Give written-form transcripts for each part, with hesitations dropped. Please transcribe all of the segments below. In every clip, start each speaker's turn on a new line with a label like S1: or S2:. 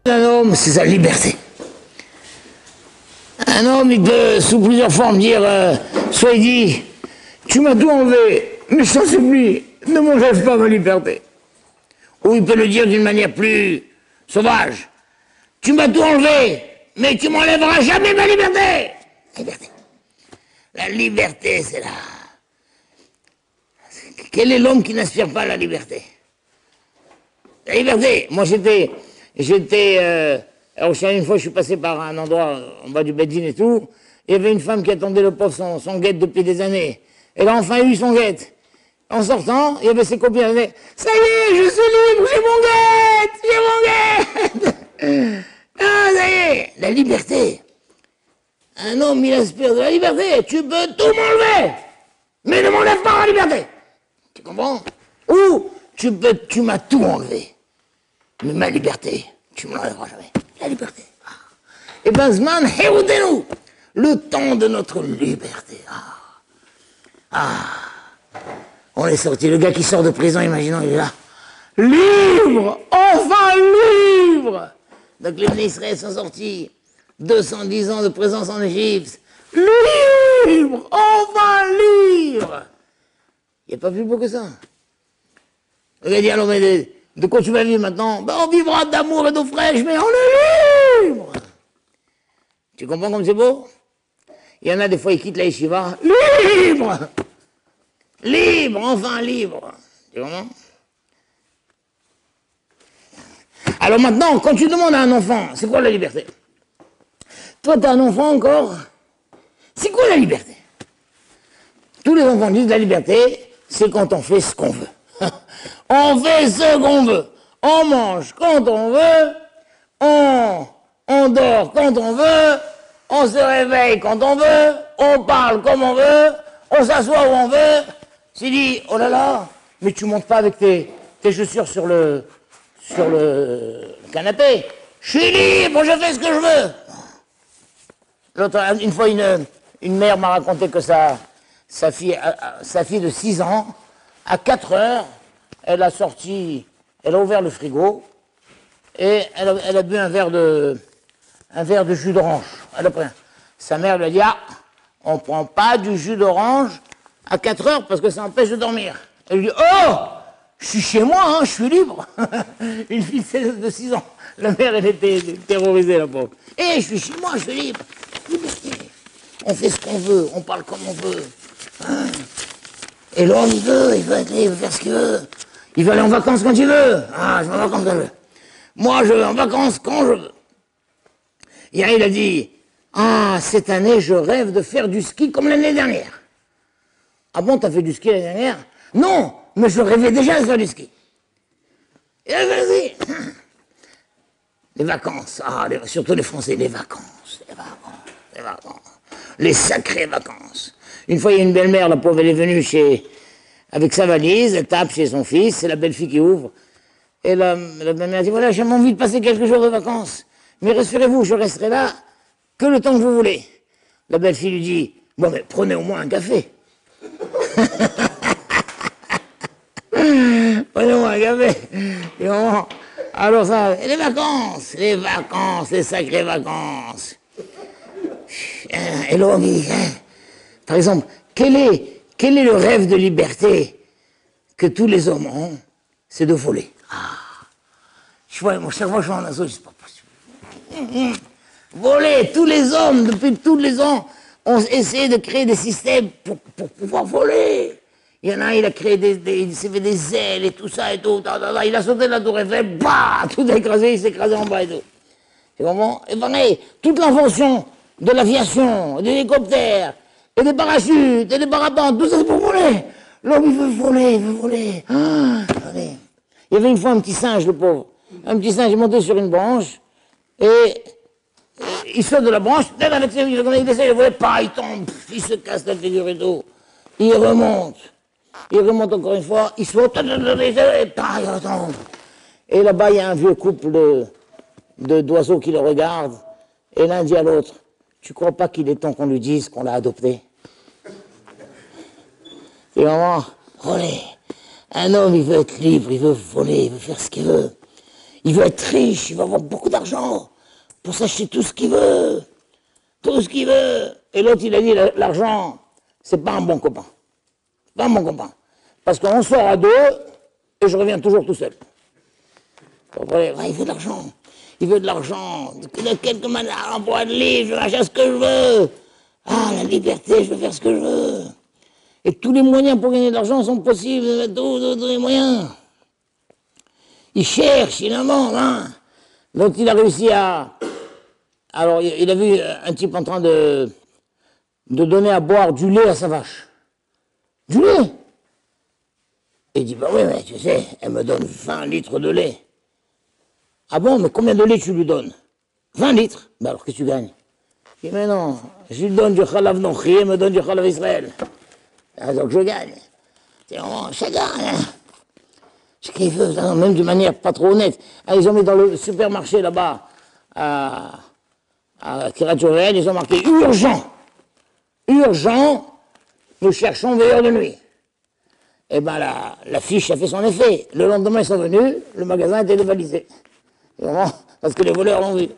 S1: Un homme, c'est sa liberté. Un homme, il peut, sous plusieurs formes, dire, soit il dit, tu m'as tout enlevé, mais je t'en supplie, ne m'enlève pas ma liberté. Ou il peut le dire d'une manière plus sauvage. Tu m'as tout enlevé, mais tu m'enlèveras jamais ma liberté. La liberté. La liberté, c'est là. Quel est l'homme qui n'aspire pas à la liberté? La liberté. Moi, alors, une fois, je suis passé par un endroit en bas du Beddin et tout. Il y avait une femme qui attendait le pauvre son guette depuis des années. Elle a enfin eu son guette. En sortant, il y avait ses copines. Elle disait, ça y est, je suis libre, j'ai mon guette. Ah, ça y est, la liberté. Un homme, il aspire de la liberté. Tu peux tout m'enlever, mais ne m'enlève pas la liberté. Tu comprends? Ou tu m'as tout enlevé, mais ma liberté, tu ne m'enlèveras jamais. La liberté. Et ben, Zman Heroudenu, le temps de notre liberté. On est sorti, le gars qui sort de prison, imaginons, il est là. Libre, enfin libre. Donc les Israël sont sortis, 210 ans de présence en Égypte. Libre, enfin libre. Il n'y a pas plus beau que ça. Le gars dit, alors, mais de quoi tu vas vivre maintenant? Ben, on vivra d'amour et d'eau fraîche, mais on est libre. Tu comprends comme c'est beau? Il y en a des fois, ils quittent la yeshiva. Libre! Libre, enfin libre. Tu comprends? Alors maintenant, quand tu demandes à un enfant, c'est quoi la liberté? Toi, t'as un enfant encore? C'est quoi la liberté? Tous les enfants disent la liberté, c'est quand on fait ce qu'on veut. On fait ce qu'on veut. On mange quand on veut. On dort quand on veut. On se réveille quand on veut. On parle comme on veut. On s'assoit où on veut. C'est dit, oh là là, mais tu montes pas avec tes chaussures sur le canapé. Je suis libre, je fais ce que je veux. L'autre, une fois, une mère m'a raconté que sa fille de 6 ans, à 4 heures, elle a ouvert le frigo et elle a bu un verre de jus d'orange. Sa mère lui a dit, on ne prend pas du jus d'orange à 4 heures parce que ça empêche de dormir. Elle lui dit, oh, je suis chez moi, hein, je suis libre. Une fille de 6 ans. La mère, elle était terrorisée, la pauvre. Je suis chez moi, je suis libre. Liberté. On fait ce qu'on veut, on parle comme on veut. Et l'homme, il veut être libre, il veut faire ce qu'il veut. Il veut aller en vacances quand il veut. Je vais en vacances quand je veux. Moi, je vais en vacances quand je veux. Hier, il a dit, cette année, je rêve de faire du ski comme l'année dernière. Ah bon, t'as fait du ski l'année dernière? Non, mais je rêvais déjà de faire du ski. Et là, vas-y. Les vacances, surtout les Français, les vacances. Les sacrées vacances. Une fois, il y a une belle-mère, la pauvre, elle est venue avec sa valise, elle tape chez son fils, c'est la belle-fille qui ouvre. Et la belle-mère dit, voilà, j'ai envie de passer quelques jours de vacances, mais rassurez-vous, je resterai là que le temps que vous voulez. La belle-fille lui dit, bon, mais prenez au moins un café. Prenez au moins un café. Et alors ça, les vacances, les sacrées vacances. Et l'homme, par exemple, quel est le rêve de liberté que tous les hommes ont? C'est de voler. Chaque fois que je vais en assaut, c'est pas possible. Voler, tous les hommes, depuis tous les ans, ont essayé de créer des systèmes pour pouvoir voler. Il y en a un, il s'est fait des ailes et tout ça et tout. Il a sauté de la tour Eiffel, bah, tout a écrasé, il s'est écrasé en bas et tout. Tu comprends? Et pareil, toute l'invention de l'aviation, des hélicoptères, et des parachutes, et des parapentes, tout ça c'est pour voler. L'homme, il veut voler. Allez. Il y avait une fois un petit singe, le pauvre. Un petit singe, il montait sur une branche, et il saute de la branche, avec ses il essaie de voler, il tombe, il se casse la figure et tout. Il remonte encore une fois, il saute, et il retombe. Et là-bas, il y a un vieux couple d'oiseaux qui le regardent, et l'un dit à l'autre, tu crois pas qu'il est temps qu'on lui dise qu'on l'a adopté? Et vraiment, voler. Un homme, il veut être libre, il veut voler, il veut faire ce qu'il veut. Il veut être riche, il va avoir beaucoup d'argent pour s'acheter tout ce qu'il veut. Tout ce qu'il veut. Et l'autre, il a dit, l'argent, c'est pas un bon copain. Pas un bon copain. Parce qu'on sort à deux, et je reviens toujours tout seul. Il veut de l'argent. Il veut de l'argent. De quelques manières, en bois de livre, je vais acheter ce que je veux. Ah, la liberté, je veux faire ce que je veux. Et tous les moyens pour gagner de l'argent sont possibles, tous les moyens. Il cherche, il invente, hein. Donc il a réussi à... Alors, il a vu un type en train de donner à boire du lait à sa vache. Du lait. Et il dit, bah oui, mais tu sais, elle me donne 20 litres de lait. Ah bon, mais combien de lait tu lui donnes? 20 litres. Bah alors, qu'est-ce que tu gagnes? Il dit, mais non, je lui donne du khalav nochi, elle me donne du khalav Israël. Ah, donc je gagne. C'est vraiment, chacun, hein. Ce qu'il veut, même d'une manière pas trop honnête. Ah, ils ont mis dans le supermarché là-bas, à Kiryat Yovel, ils ont marqué urgent. Urgent, nous cherchons veilleur de nuit. Eh bien, la fiche a fait son effet. Le lendemain, ils sont venus, le magasin était dévalisé. Vraiment, parce que les voleurs l'ont vu.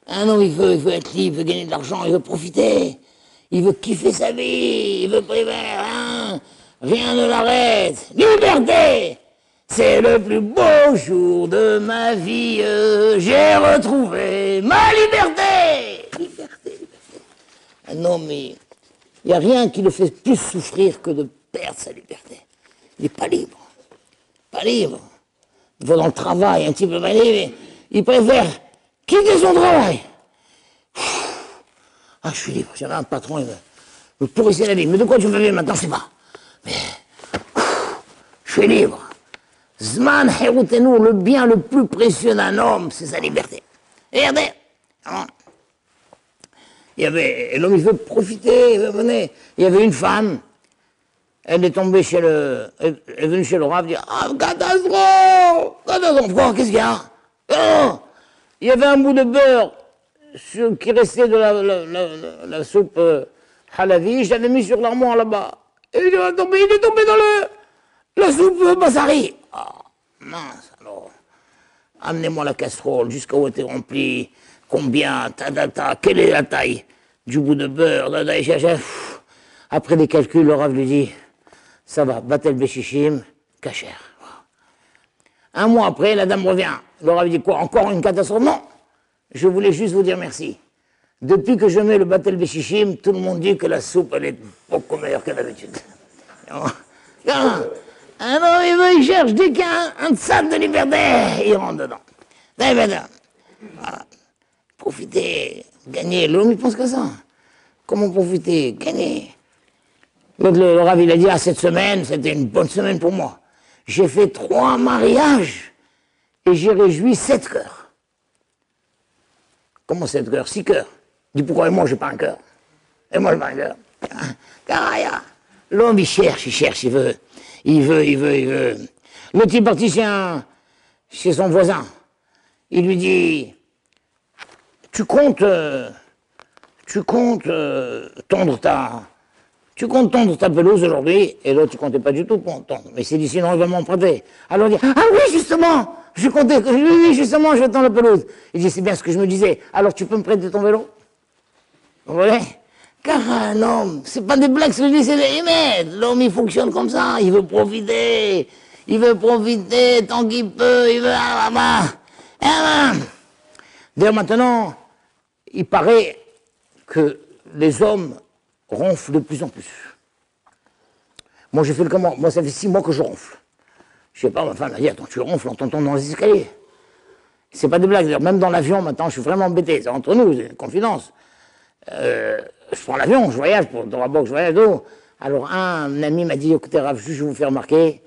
S1: Un homme, il veut être libre, il veut gagner de l'argent, il veut profiter. Il veut kiffer sa vie, il veut prévenir, hein. Rien ne l'arrête. Liberté! C'est le plus beau jour de ma vie, j'ai retrouvé ma liberté! Liberté. Un homme, il n'y a rien qui le fait plus souffrir que de perdre sa liberté. Il n'est pas libre. Pas libre. Il va dans le travail, un type de mais il préfère quitter son travail. Ah, je suis libre. J'avais un patron, il me pourrissait la vie. Mais de quoi tu veux vivre maintenant, je sais pas. Mais je suis libre. Zman Herutenu, le bien le plus précieux d'un homme, c'est sa liberté. Regardez. L'homme, il veut profiter, il veut venir. Il y avait une femme, elle est tombée elle est venue chez le Rav, dire, ah, catastrophe! Catastrophe, quoi, qu'est-ce qu'il y a? Oh, il y avait un bout de beurre qui restait de la soupe halavi, je l'avais mis sur l'armoire là-bas. Et il est tombé dans la soupe basari. Oh, mince, alors. Amenez-moi la casserole, jusqu'à où était remplie, combien, quelle est la taille du bout de beurre, Après des calculs, le Rav lui dit, ça va, Batel Beshichim, Kacher. Un mois après, la dame revient. Le Rav dit, quoi, encore une catastrophe? Non, je voulais juste vous dire merci. Depuis que je mets le Batel Beshichim, tout le monde dit que la soupe, elle est beaucoup meilleure que d'habitude. Un homme, il cherche dès qu'il y a un tzad de liberté, il rentre dedans. Voilà. Profiter, gagner. L'homme, il pense que ça. Comment profiter, gagner? L'autre, le Rav, il a dit, cette semaine, c'était une bonne semaine pour moi. J'ai fait 3 mariages et j'ai réjoui 7 cœurs. Comment 7 cœurs? 6 cœurs. Il dit, pourquoi moi, j'ai pas un cœur? Et moi, j'ai pas un cœur. Caraya. L'homme, il cherche, il veut. L'autre, il est parti chez son voisin. Il lui dit, tu comptes tondre ta pelouse aujourd'hui? Et l'autre, il comptait pas du tout pour tondre. Mais il s'est dit, sinon, il va m'emprunter. Alors il dit, ah oui, justement, oui, justement, je vais tondre la pelouse. Il dit, c'est bien ce que je me disais. Alors tu peux me prêter ton vélo? Vous voyez? Car un homme, c'est pas des blagues, c'est des émettes. L'homme, il fonctionne comme ça, il veut profiter tant qu'il peut, il veut... D'ailleurs, maintenant, il paraît que les hommes ronflent de plus en plus. Moi, j'ai fait le comment? Moi, ça fait 6 mois que je ronfle. Je sais pas, ma femme m'a dit, attends, tu ronfles, on t'entend dans les escaliers. C'est pas des blagues, d'ailleurs, même dans l'avion, maintenant, je suis vraiment embêté. C'est entre nous, c'est une confidence. Je prends l'avion, je voyage, dans la boxe, je voyage d'eau. Alors, un ami m'a dit, écoutez, Rav, juste je vais vous faire remarquer,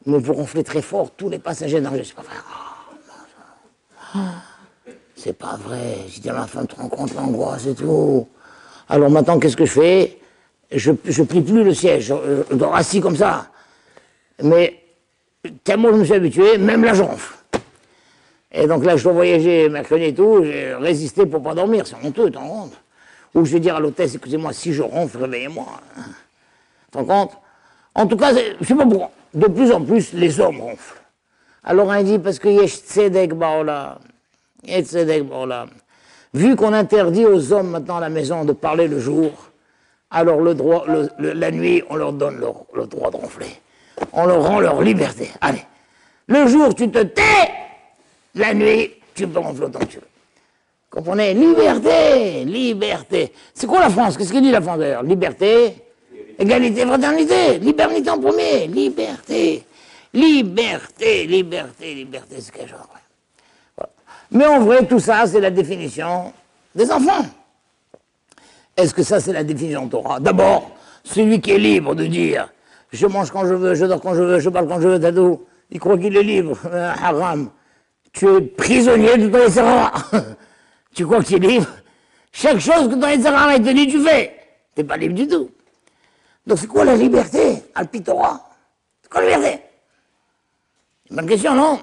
S1: mais vous ronflez très fort, tous les passagers dans l'avion. C'est pas vrai. C'est pas vrai. J'ai dit à ma femme, tu te rends compte l'angoisse et tout. Alors maintenant, qu'est-ce que je fais? Je plie plus le siège, je dors assis comme ça. Mais tellement je me suis habitué, même là, je ronfle. Et donc là, je dois voyager mercredi et tout, j'ai résisté pour pas dormir, c'est honteux, t'en rends compte? Ou je vais dire à l'hôtesse, excusez-moi, si je ronfle, réveillez-moi. T'en rends compte? En tout cas, je sais pas pourquoi, de plus en plus, les hommes ronflent. Alors il dit, parce que yesh tzedek ba'olam. Yesh tzedek ba'olam. Vu qu'on interdit aux hommes maintenant à la maison de parler le jour, alors la nuit, on leur donne le droit de ronfler. On leur rend leur liberté. Allez, le jour, tu te tais, la nuit, tu peux ronfler autant que tu veux. Comprenez? Liberté, liberté. C'est quoi la France? Qu'est-ce qu'il dit la France d'ailleurs? Liberté, égalité, fraternité. Liberté en premier. Liberté, liberté, liberté, liberté, c'est quelque chose. Voilà. Mais en vrai, tout ça, c'est la définition des enfants. Est-ce que ça, c'est la définition de Torah? D'abord, celui qui est libre de dire je mange quand je veux, je dors quand je veux, je parle quand je veux, Tadou, il croit qu'il est libre, haram. Tu es prisonnier de ton Yetzirah. Tu crois que tu es libre? Chaque chose que ton Yetzirah te dit, tu fais. Tu n'es pas libre du tout. Donc c'est quoi la liberté, Alpi Torah? C'est quoi la liberté? C'est une bonne question, non?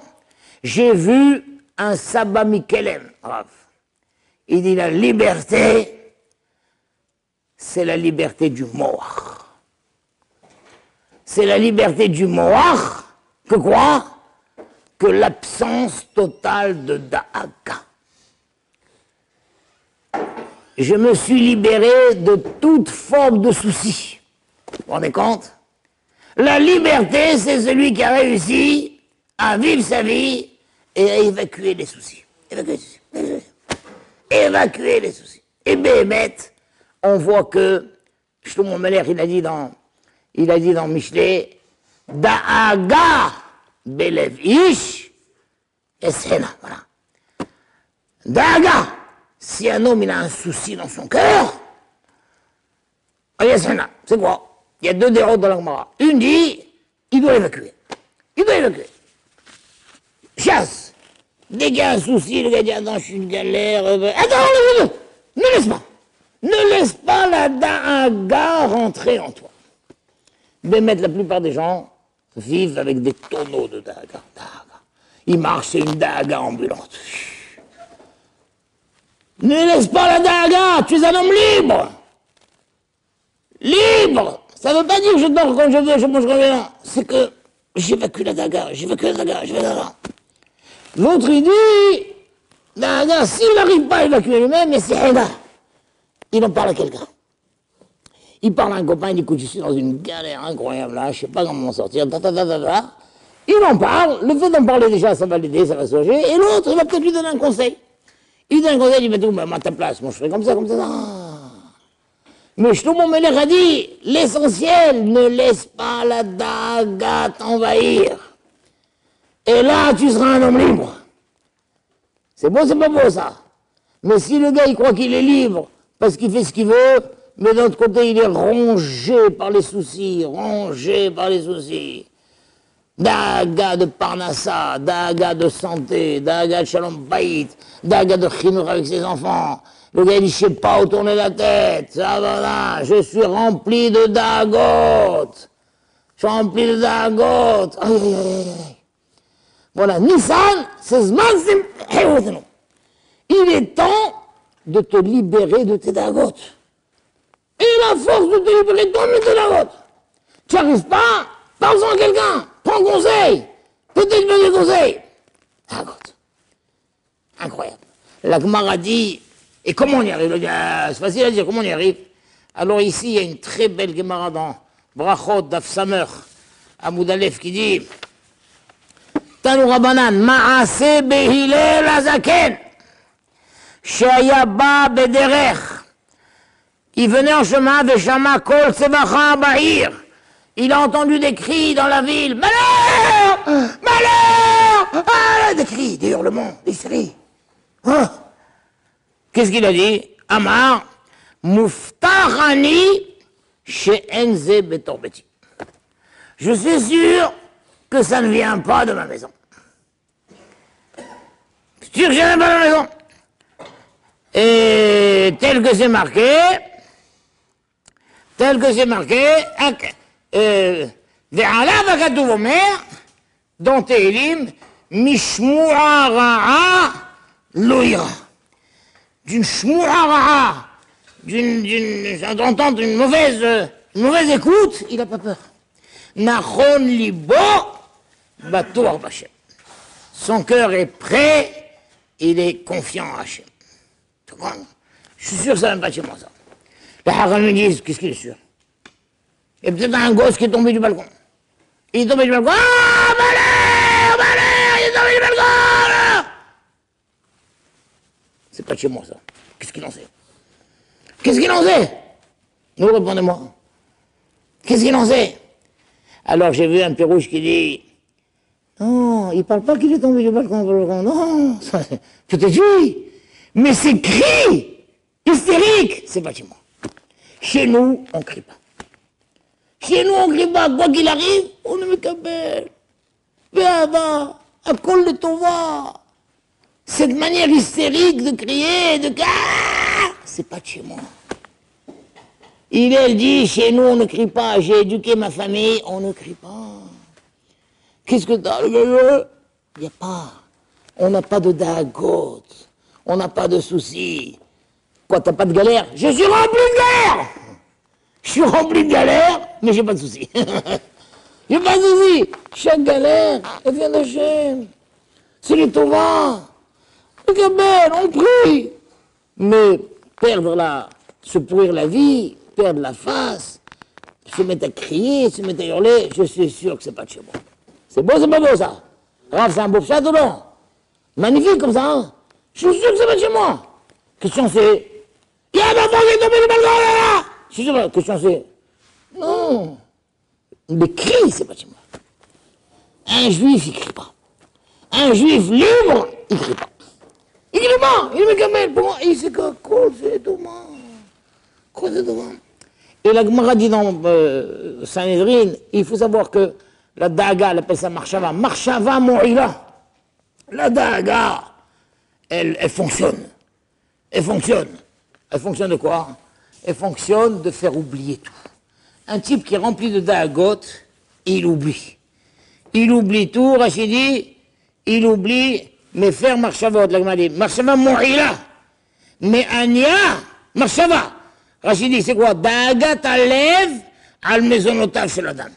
S1: J'ai vu un Saba Mikelem, Rav. Il dit la liberté, c'est la liberté du Moach. C'est la liberté du Moach, que quoi? Que l'absence totale de Da'aka. Je me suis libéré de toute forme de souci. Vous vous rendez compte? La liberté, c'est celui qui a réussi à vivre sa vie et à évacuer les soucis. Évacuer les soucis. Évacuer les soucis. Et Béhémet, on voit que, Shlomo Meler, il a dit dans Michelet, Da'aga belev ish esena. Voilà. Da'aga, si un homme il a un souci dans son cœur, esena, c'est quoi? Il y a deux déroutes dans la Gemara. Une dit, il doit évacuer. Il doit évacuer. Chasse. Dès qu'il y a un souci, le gars dit, attends, je suis une galère. Attends, ne laisse pas. Ne laisse pas la da'aga rentrer en toi. Bémet, la plupart des gens vivent avec des tonneaux de da'aga. Ils marchent, c'est une da'aga ambulante. Ne laisse pas la da'aga, tu es un homme libre. Libre. Ça ne veut pas dire que je dors quand je veux, je mange quand je veux. C'est que j'évacue la da'aga, j'évacue la da'aga, j'évacue la da'aga. L'autre, il dit, da'aga, s'il n'arrive pas à évacuer lui-même, mais c'est Heda. Il en parle à quelqu'un. Il parle à un copain, il dit, écoute, je suis dans une galère incroyable là, je ne sais pas comment m'en sortir, Il en parle, le fait d'en parler déjà, ça va l'aider, ça va soulager, et l'autre, il va peut-être lui donner un conseil. Il donne un conseil, il dit, mais à ta place, moi je ferai comme ça. Mais Shlomo Meler a dit, l'essentiel, ne laisse pas la daga t'envahir. Et là, tu seras un homme libre. C'est beau, c'est pas beau ça. Mais si le gars, il croit qu'il est libre, parce qu'il fait ce qu'il veut, mais d'un autre côté, il est rongé par les soucis, Daga de Parnassa, daga de santé, daga de Shalom Bayit, daga de chinour avec ses enfants. Le gars, il dit, je sais pas où tourner la tête, ça va là, je suis rempli de dagot. Je suis rempli de dagot. Aïe, aïe, aïe, aïe. Voilà, Nissan, c'est Zman, il est temps de te libérer de tes dagots. Et la force de te libérer de tes dagots. Tu n'arrives pas, parle-en à quelqu'un, prends conseil, peut-être me des conseils. Dagots. Incroyable. La Gemara dit, et comment on y arrive? C'est facile à dire, comment on y arrive? Alors ici, il y a une très belle Gemara dans Brachot d'Af Samer, à Moudalef, qui dit, Tanu Rabbanan, Ma'ase behilel azaken, Shaya ba bederech. Il venait en chemin, Veshama kol tsevacha ba'ir. Il a entendu des cris dans la ville. Malheur! Malheur! Ah, des cris, des hurlements, des cris. Hein? Qu'est-ce qu'il a dit? Amar, Muftarani chez Enze Betorbeti. Je suis sûr que ça ne vient pas de ma maison. Je suis sûr que ça ne vient pas de ma maison. Et tel que c'est marqué, Ve'alav hakatuv omer, dans Tehilim, Mishmura ra'a lo ira. D'une shmura ra'a, d'entendre une mauvaise écoute, il n'a pas peur. Nachon libo, batour b'Hashem. son cœur est prêt, il est confiant à Hachem. Tu comprends? Je suis sûr que ça ne vient pas de chez moi, ça. Les haram me disent, qu'est-ce qu'il est sûr? Et peut-être un gosse qui est tombé du balcon. Il est tombé du balcon. Ah, Valère, il est tombé du balcon là. C'est pas de chez moi, ça. Qu'est-ce qu'il en sait? Qu'est-ce qu'il en sait? Nous, répondez-moi. Qu'est-ce qu'il en sait? Alors j'ai vu un Pérouge qui dit, non, il parle pas qu'il est tombé du balcon, non, peut-être oui, mais c'est cri hystérique, c'est pas chez moi. Chez nous, on crie pas. Chez nous, on crie pas. Quoi qu'il arrive, on ne me capelle. Va, à col de tova. Cette manière hystérique de crier, de c'est pas de chez moi. Elle dit, chez nous, on ne crie pas. J'ai éduqué ma famille, on ne crie pas. Qu'est-ce que t'as, le gars? Il n'y a pas. On n'a pas de dagot. On n'a pas de soucis. Quoi, t'as pas de galère? Je suis rempli de galère! Je suis rempli de galère, mais j'ai pas de soucis. J'ai pas de soucis. Chaque galère, elle vient d'Hachem. C'est les Tovas. Le Gabel, on prie. Mais perdre se pourrir la vie, perdre la face, se mettre à crier, se mettre à hurler, je suis sûr que c'est pas de chez moi. C'est beau, c'est pas beau, ça? Rav, c'est un beau château, non? Magnifique comme ça, hein? Je suis sûr que c'est pas de chez moi. Question c'est, il y a un enfant qui est tombé du balcon, là! Je suis sûr que question c'est, non. Les cris, c'est pas de chez moi. Un juif, il crie pas. Un juif libre, il crie pas. Il crie pas, il me camel, pour moi, il sait que quoi, c'est dommage. Quoi, c'est dommage. Et la Gemara dit dans Sanhedrin, il faut savoir que la daga, elle appelle ça marshava. Marshava mo'ila. La daga, elle fonctionne. Elle fonctionne. Elle fonctionne de quoi? Elle fonctionne de faire oublier tout. Un type qui est rempli de dagot, il oublie. Il oublie tout, Rachidi, il oublie, mais faire marchavot, la Gemara dit, marshava mo'ila. Mais anya, marshava. Rachidi, c'est quoi? Daga t'alève al maisonnotav chez la dame.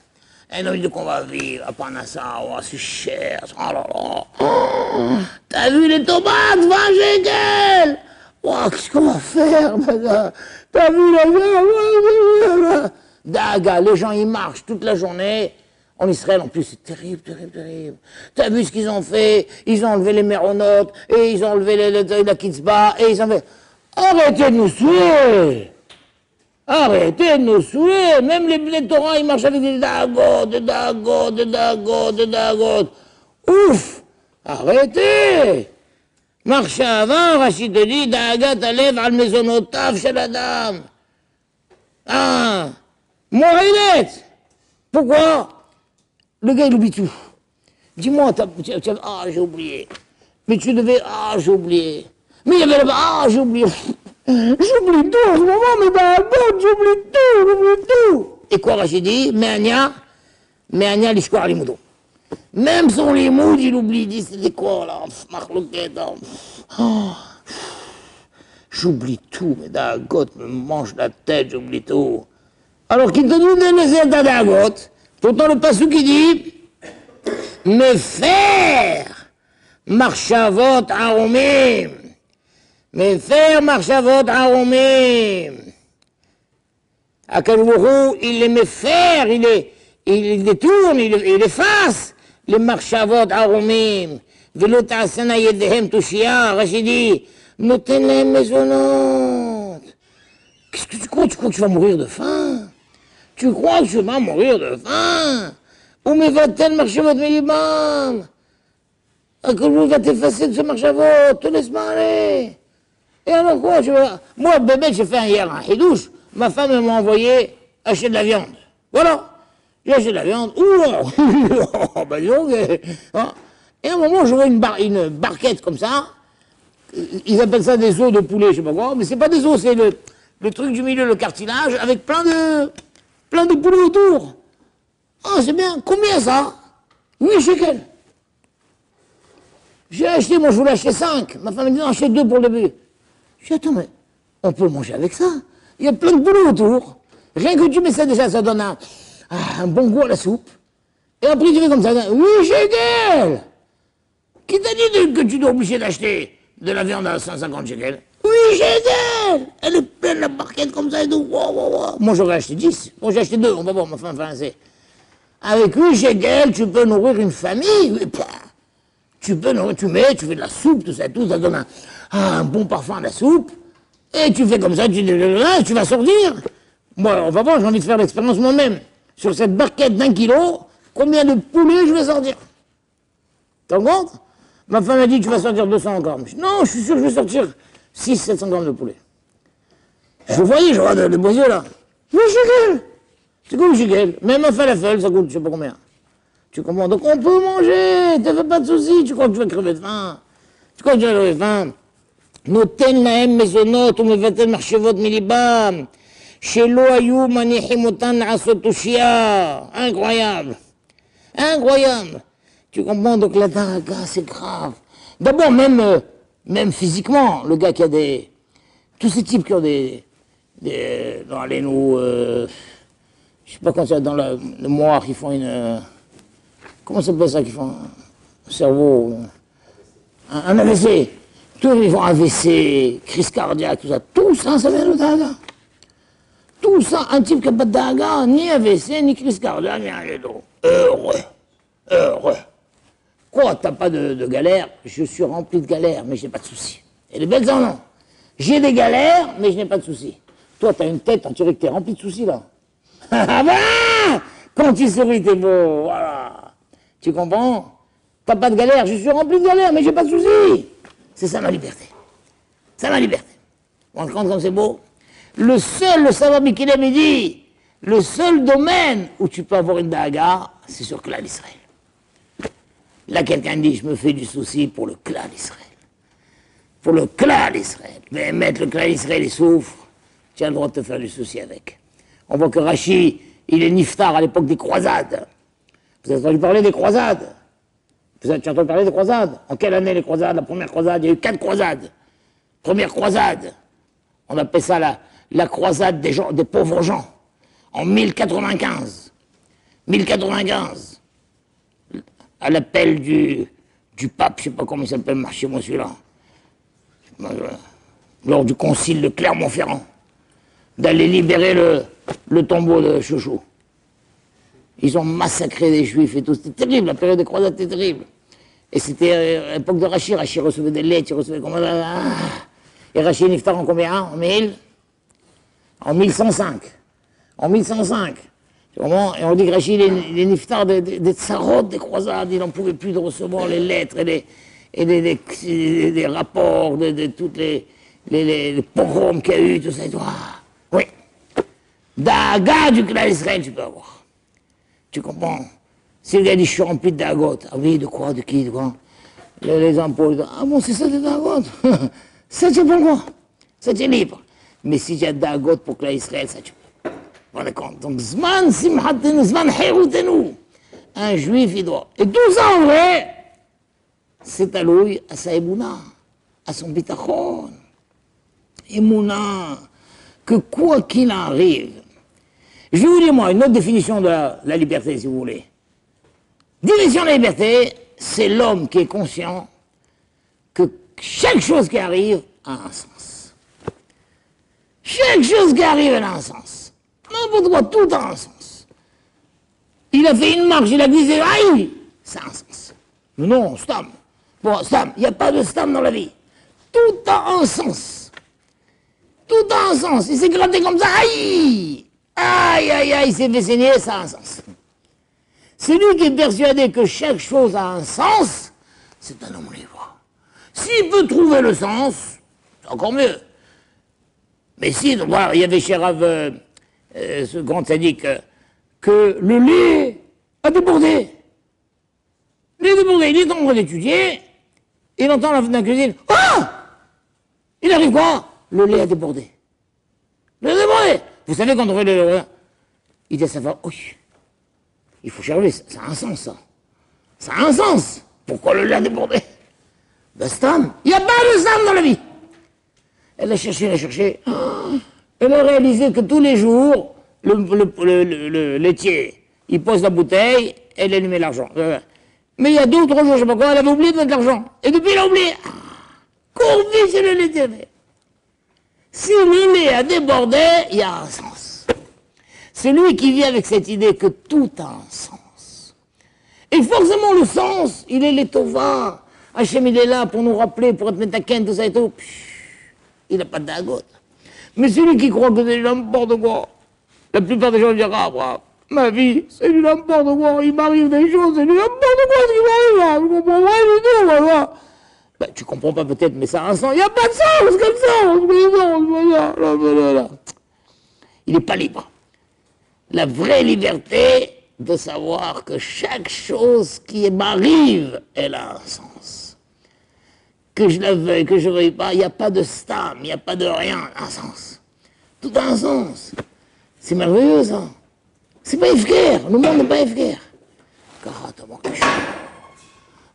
S1: Un homme dit qu'on va vivre à Parnassa, oh, c'est cher, oh là là. Oh, t'as vu les tomates, 20 shekels. Oh, qu'est-ce qu'on va faire, t'as vu la Daga, les gens ils marchent toute la journée. En Israël, en plus, c'est terrible, terrible, terrible. T'as vu ce qu'ils ont fait? Ils ont enlevé les méronotes, et ils ont enlevé la kitzba, et ils ont fait... Arrêtez de nous saouler! Arrêtez de nous saouler! Même les torrents, ils marchent avec des dagots, des dagots, des dagots, des dagots. Ouf! Arrêtez! Marchez avant, Rachid te dit, daga t'alève al maisonnotav chez la dame. Ah! Mohamed! Pourquoi? Le gars, il oublie tout. Dis-moi, ah, j'ai oublié. Mais tu devais, ah, j'ai oublié. Mais il y avait là-bas, ah, j'ai oublié. J'oublie tout en ce moment, mais dans j'oublie tout. Et quoi, Rachid dit? Mais Anya, l'ishkoar limoudo. Même son limoud, il oublie, il dit, c'était quoi, là? Marloquette, j'oublie tout, mais Dagot me mange la tête, j'oublie tout. Alors qu'il te dit de laisser ta Dagot, pourtant le passou qui dit, me faire marchavot aromim. Mais faire marchavot aromim. Akadourou, il les met faire, il les détourne, il efface les marchavot aromim. Velo ta'asana yedehem tushia, Rachidi, noten lehem mezonot. Qu'est-ce que tu crois? Tu crois que tu vas mourir de faim? Tu crois que tu vas mourir de faim? Ou me va-t-elle marchavot milibam? Akadourou va t'effacer de ce marchavot, te laisse pas aller. Et alors quoi, moi, bébé, j'ai fait hier un hidouche. Ma femme m'a envoyé acheter de la viande. Voilà. J'ai acheté de la viande. Ouh, bah dis donc. Hein. Et à un moment, je vois une barquette comme ça. Ils appellent ça des os de poulet, je sais pas quoi. Mais c'est pas des os, c'est le truc du milieu, le cartilage, avec plein de poulets autour. Ah, c'est bien. Combien ça? 8 shekels. J'ai acheté, moi je voulais acheter 5. Ma femme m'a dit non, achète 2 pour le début. Je dis, attends, mais on peut manger avec ça. Il y a plein de boulot autour. Rien que tu mets ça déjà, ça donne un bon goût à la soupe. Et après, tu fais comme ça, 8 shekels. Qui t'a dit que tu dois obliger d'acheter de la viande à 150 shekels? 8 shekels! Elle est pleine la barquette comme ça et tout. Wow, wow, wow. Moi j'aurais acheté 10. Moi j'ai acheté 2, on va voir, ma femme c'est. Avec 8 shekels, tu peux nourrir une famille. Tu peux nourrir, tu fais de la soupe, tout ça, ça donne un bon parfum à la soupe. Et tu fais comme ça, tu vas sortir. Moi, on va voir, j'ai envie de faire l'expérience moi-même. Sur cette barquette d'1 kilo, combien de poulets je vais sortir? T'en compte? Ma femme a dit, tu vas sortir 200 grammes. Je dis, non, je suis sûr que je vais sortir 600-700 grammes de poulet. Je voyais, je regarde les beaux yeux là. 8 shekels! C'est quoi 8 shekels? Même un falafel, ça coûte je sais pas combien. Tu comprends? Donc on peut manger, ne fais pas de soucis. Tu crois que tu vas crever de faim? Tu crois que tu vas crever de faim? נותן להם מזונות ומבטל מחשבות מליבם, שלא היו מניחים אותן לעשות תושייה. Incroyable. Incroyable. Tu comprends? Donc la daraga, c'est grave. D'abord, même physiquement, le gars qui a des... Tous ces types qui ont dans les nous... je sais pas quand c'est dans le moire, qui font une... comment ça s'appelle ça, qui font un cerveau... un AVC. Tous ils font AVC, crise cardiaque, tout ça, ça vient de daga. Tout ça, un type qui n'a pas de daga, ni AVC, ni crise cardiaque, ni rien d'autre. Heureux. Quoi, t'as pas de galère? Je suis rempli de galères, mais j'ai pas de soucis. Et les belles en ont. J'ai des galères, mais je n'ai pas de soucis. Toi, t'as une tête, on dirait que t'es rempli de soucis, là. Ah ben, quand tu souris, t'es beau, voilà. Tu comprends? T'as pas de galère, je suis rempli de galères, mais j'ai pas de soucis. C'est ça ma liberté. C'est ma liberté. On se rend compte comme c'est beau? Le savoir Mikilem, il dit, le seul domaine où tu peux avoir une daga, c'est sur le clan d'Israël. Là, quelqu'un dit, je me fais du souci pour le clan d'Israël. Pour le clan d'Israël. Mais mettre le clan d'Israël, il souffre, tu as le droit de te faire du souci avec. On voit que Rachi, il est niftar à l'époque des croisades. Vous avez entendu parler des croisades? Tu as entendu parler des croisades? En quelle année les croisades? La première croisade, il y a eu 4 croisades. Première croisade, on appelle ça la croisade des pauvres gens. En 1095. 1095. À l'appel du pape, je ne sais pas comment il s'appelle, marchez-moi celui-là. Lors du concile de Clermont-Ferrand. D'aller libérer le tombeau de Chouchou. Ils ont massacré des juifs et tout. C'était terrible, la période des croisades était terrible. Et c'était à l'époque de Rachid. Rachid recevait des lettres, il recevait comment... Et Rachid niftar en combien? En 1105. En 1105. Et on dit que Rachid il est niftar des tsarot des croisades. Il n'en pouvait plus de recevoir les lettres et des rapports de toutes les pogroms qu'il y a eu, tout ça. Et tout. Ah, oui. Daga du clan d'Israël, tu peux avoir. Tu comprends? Si le gars dit je suis rempli de dagot, ah oui, de quoi, de qui, de quoi? Les impôts, ah bon, c'est ça des dagot? Ça tu peux quoi? Ça tu es libre. Mais si j'ai dagot pour que l'Israël, ça tu peux. Vous vous compte? Donc, zman simhatenu, zman herutenu. Un juif, il doit. Et tout ça en vrai, c'est alloué à sa émouna, à son bitachon. Émouna, que quoi qu'il arrive, je vais vous dire, moi, une autre définition de la liberté, si vous voulez. Définition de la liberté, c'est l'homme qui est conscient que chaque chose qui arrive a un sens. Chaque chose qui arrive, elle a un sens. N'importe quoi, tout a un sens. Il a fait une marche, il a glissé, aïe, ça a un sens. Mais non, stam. Bon, stam, il n'y a pas de stam dans la vie. Tout a un sens. Tout a un sens. Il s'est gratté comme ça, aïe. Aïe, aïe, aïe, il s'est fait saigner, ça a un sens. Celui qui est persuadé que chaque chose a un sens, c'est un homme libre. S'il peut trouver le sens, c'est encore mieux. Mais si, voilà, il y avait chez Rav, ce grand sadique, que le lait a débordé. Il est débordé, il est en train d'étudier, il entend la fenêtre de la cuisine, ah! Il arrive quoi? Le lait a débordé. Le lait a débordé. Vous savez quand on fait le... Il dit à sa femme, oui, il faut chercher, ça a un sens, ça. Ça a un sens. Pourquoi le lait a débordé? Ben, stam. Il n'y a pas de stam dans la vie. Elle a cherché. Elle a réalisé que tous les jours, le laitier, il pose la bouteille, elle lui met l'argent. Mais il y a 2 ou 3 jours, je sais pas quoi, elle avait oublié de mettre l'argent. Et depuis, elle a oublié. Cours vite, c'est le lait. Si le lait a débordé, il y a un sens. Celui qui vit avec cette idée que tout a un sens. Et forcément, le sens, il est l'étova. Hachem, il est là pour nous rappeler, pour être métaken, tout ça et tout. Il n'a pas de dagote. Mais celui qui croit que c'est n'importe quoi, la plupart des gens diront, ah, bravo, ma vie, c'est du n'importe quoi, il m'arrive des choses, c'est du n'importe quoi ce qui m'arrive là, je comprends pas du tout, voilà. Ben, tu comprends pas peut-être, mais ça a un sens. Il n'y a pas de sens comme ça. Voilà. Il n'est pas libre. La vraie liberté de savoir que chaque chose qui m'arrive, elle a un sens. Que je la veuille, que je ne veuille pas, il n'y a pas de stam, il n'y a pas de rien, un sens. Tout a un sens. C'est merveilleux ça. C'est pas efficaire, le monde n'est pas efficaire.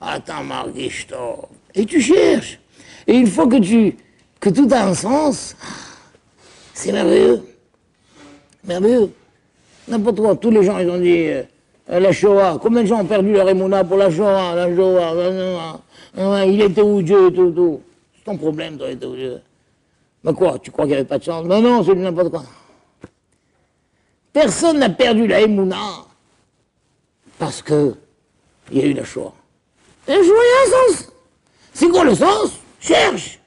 S1: Attends, Marguisto. Et tu cherches. Et une fois que tout a un sens, c'est merveilleux. Merveilleux. N'importe quoi. Tous les gens, ils ont dit la Shoah. Combien de gens ont perdu leur émouna pour la Shoah? Il était où Dieu, tout. C'est ton problème, toi, il était où Dieu. Mais quoi, tu crois qu'il n'y avait pas de chance? Non, c'est n'importe quoi. Personne n'a perdu la émouna parce que il y a eu la Shoah. La Shoah, il y a un sens. C'est quoi le sens? Cherche.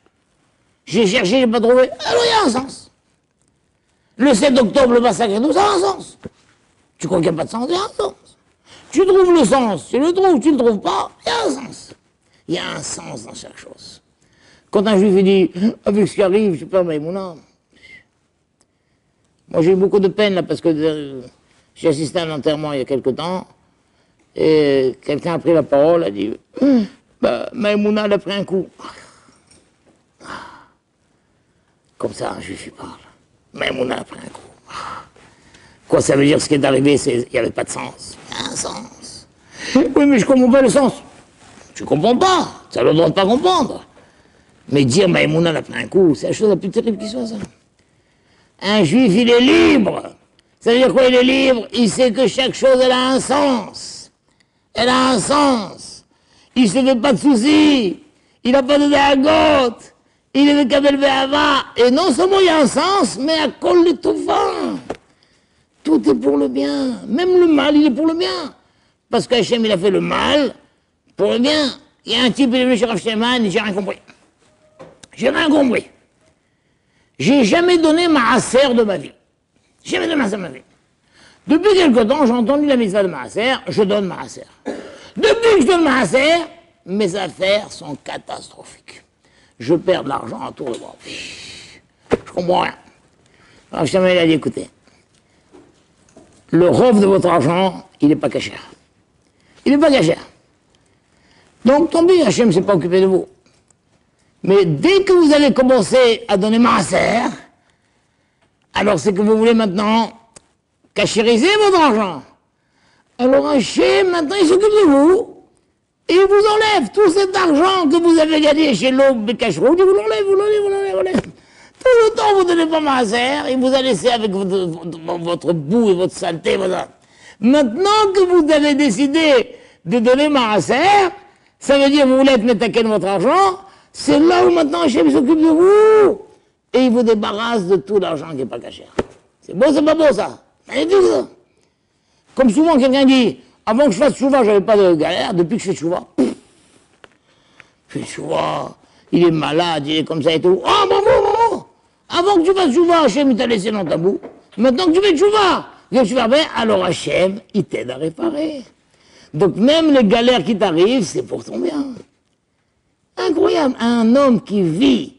S1: J'ai cherché, j'ai pas trouvé. Alors il y a un sens. Le 7 octobre, le massacre et tout, ça a un sens. Tu crois qu'il n'y a pas de sens? Il y a un sens. Tu trouves le sens, tu le trouves, tu ne le trouves pas, il y a un sens. Il y a un sens dans chaque chose. Quand un juif dit, avec ce qui arrive, je perds mon âme. Moi j'ai eu beaucoup de peine là parce que j'ai assisté à un enterrement il y a quelque temps et quelqu'un a pris la parole, a dit Maïmouna, elle a pris un coup. Comme ça, un juif, il parle. Maïmouna a pris un coup. Quoi, ça veut dire ce qui est arrivé, il n'y avait pas de sens. Il y a un sens. Oui, mais je ne comprends pas le sens. Tu ne comprends pas. Tu as le droit de ne pas comprendre. Mais dire Maïmouna a pris un coup, c'est la chose la plus terrible qui soit, ça. Un juif, il est libre. Ça veut dire quoi, il est libre? Il sait que chaque chose, elle a un sens. Elle a un sens. Il ne se fait pas de soucis, il n'a pas de dagote, il est de Kabel Ve'ava. Et non seulement il y a un sens, mais à Kol le Tova. Tout est pour le bien. Même le mal, il est pour le bien. Parce qu'Hachem, il a fait le mal pour le bien. Il y a un type, il est venu chez Rav Shneeman, il dit, j'ai rien compris. J'ai rien compris. J'ai jamais donné maaser de ma vie. Jamais donné maaser de ma vie. Depuis quelque temps, j'ai entendu la mitzvah de maaser, je donne maaser. Depuis que je donne maaser, mes affaires sont catastrophiques. Je perds de l'argent à tour de bras. Je comprends rien. Alors Shneeman, il a dit, écoutez, le rov de votre argent, il n'est pas caché. Il n'est pas caché. Donc, tant pis, Hachem ne s'est pas occupé de vous. Mais dès que vous allez commencer à donner maaser, alors c'est que vous voulez maintenant cachériser votre argent. Alors Hachem, maintenant, il s'occupe de vous. Et il vous enlève tout cet argent que vous avez gagné chez l'homme de Cacheroute, il vous l'enlève. Tout le temps, vous ne donnez pas maaser, et vous a laissé avec votre boue et votre saleté. Voilà. Maintenant que vous avez décidé de donner maaser, ça veut dire que vous voulez être métaken votre argent, c'est là où maintenant Hachem s'occupe de vous. Et il vous débarrasse de tout l'argent qui n'est pas caché. C'est beau, c'est pas beau ça. Magnifique ça. Comme souvent quelqu'un dit, avant que je fasse chouva, j'avais pas de galère, depuis que je fais chouva, je fais chouva, il est malade, il est comme ça et tout. Oh, bravo. Avant que tu fasses chouva, Hachem il t'a laissé dans ta boue. Maintenant que tu fais chouva, alors Hachem, il t'aide à réparer. Donc même les galères qui t'arrivent, c'est pour ton bien. Incroyable, un homme qui vit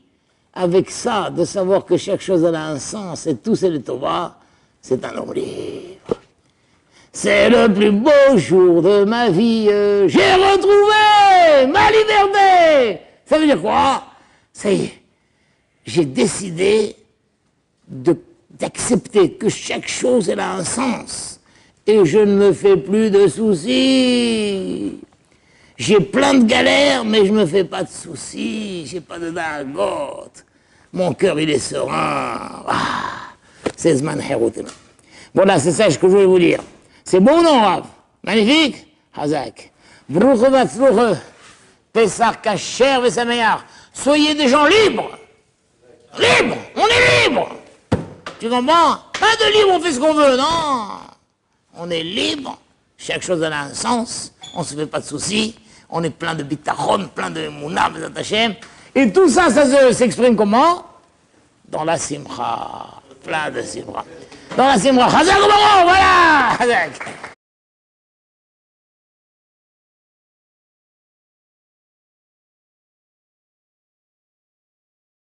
S1: avec ça, de savoir que chaque chose a un sens et tout c'est le Tova, c'est un homme libre. C'est le plus beau jour de ma vie, j'ai retrouvé ma liberté. Ça veut dire quoi? Ça y est, j'ai décidé d'accepter que chaque chose elle a un sens et je ne me fais plus de soucis. J'ai plein de galères, mais je ne me fais pas de soucis, j'ai pas de dagote. Mon cœur, il est serein. C'est Zman Heroutima. Voilà, c'est ça ce que je voulais vous dire. C'est beau, non, Rav? Magnifique? Hazak. Vrouche vaflouche, Pessar Kacher Vesamear. Soyez des gens libres. Libres, on est libres. Tu comprends? Pas de libre, on fait ce qu'on veut, non. On est libre, chaque chose a un sens, on se fait pas de soucis, on est plein de bitachon, plein de mouna, et tout ça, s'exprime comment? Dans la simcha, plein de simcha. Dans la simcha, Chazak, voilà! Chazak.